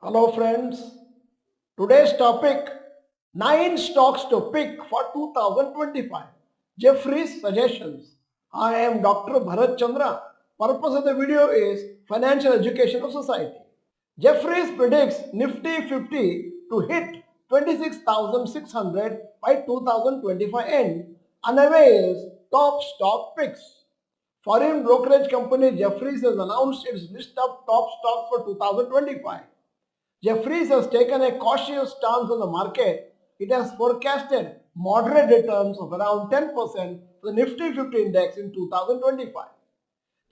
Hello friends, today's topic 9 stocks to pick for 2025. Jefferies suggestions. I am Dr. Bharath Chandra. Purpose of the video is financial education of society. Jefferies predicts Nifty 50 to hit 26,600 by 2025 end. Unveils top stock picks. Foreign brokerage company Jefferies has announced its list of top stocks for 2025. Jefferies has taken a cautious stance on the market. It has forecasted moderate returns of around 10% for the Nifty 50 index in 2025.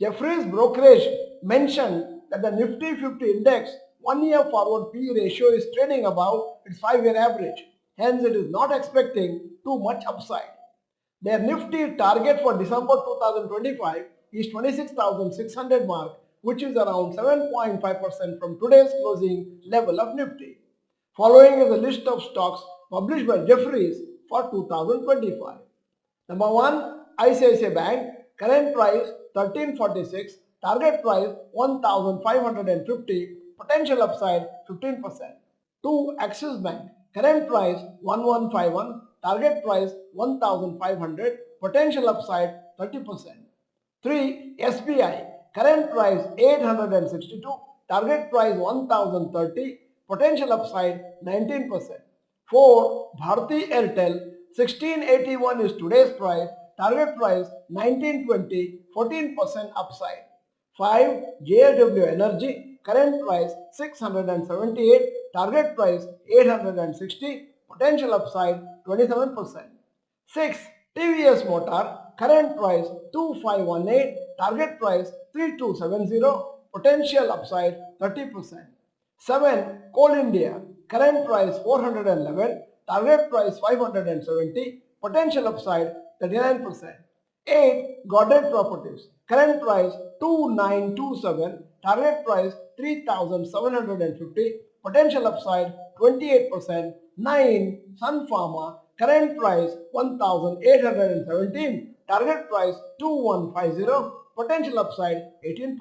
Jefferies brokerage mentioned that the Nifty 50 index 1-year forward PE ratio is trading above its 5-year average. Hence, it is not expecting too much upside. Their Nifty target for December 2025 is 26,600 mark, which is around 7.5% from today's closing level of Nifty. Following is a list of stocks published by Jefferies for 2025. Number 1, ICICI Bank, current price 1346, target price 1550, potential upside 15%. 2, Axis Bank, current price 1151, target price 1500, potential upside 30%. 3, SBI, current price 862, target price 1030, potential upside 19%. 4, Bharti Airtel, 1681 is today's price, target price 1920, 14% upside. 5, JSW Energy, current price 678, target price 860, potential upside 27%. 6, TVS Motor, current price 2518, target price 3270, potential upside 30%. 7, Coal India, current price 411, target price 570, potential upside 39%. 8, Godrej Properties, current price 2927, target price 3750, potential upside 28%. 9, Sun Pharma, current price 1817, target price 2150, potential upside 18%.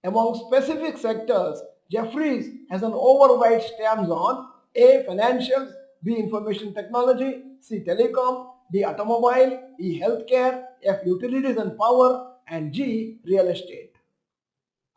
Among specific sectors, Jefferies has an overweight stance on A. Financials, B. Information technology, C. Telecom, D. Automobile, E. Healthcare, F. Utilities and power, and G. Real estate.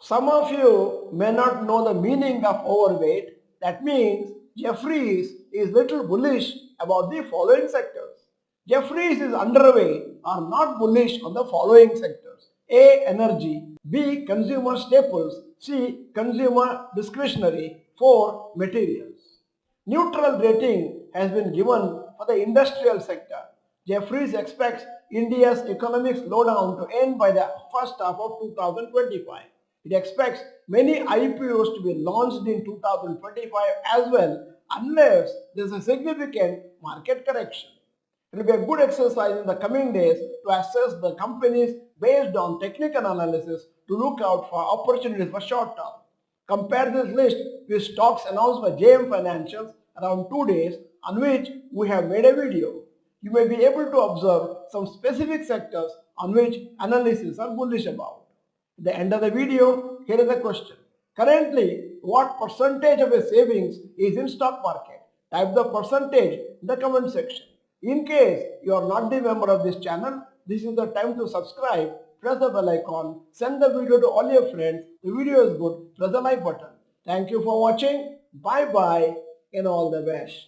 Some of you may not know the meaning of overweight. That means Jefferies is little bullish about the following sectors. Jefferies is underweight or not bullish on the following sectors. A. Energy, B. Consumer staples, C. Consumer discretionary, 4. Materials. Neutral rating has been given for the industrial sector. Jefferies expects India's economic slowdown to end by the first half of 2025. It expects many IPOs to be launched in 2025 as well unless there is a significant market correction. It will be a good exercise in the coming days to assess the companies based on technical analysis to look out for opportunities for short term. Compare this list with stocks announced by JM Financials around 2 days on which we have made a video. You may be able to observe some specific sectors on which analysts are bullish about. At the end of the video, here is a question. Currently, what percentage of your savings is in stock market? Type the percentage in the comment section. In case you are not the member of this channel, this is the time to subscribe, press the bell icon, send the video to all your friends. The video is good, press the like button. Thank you for watching. Bye bye and all the best.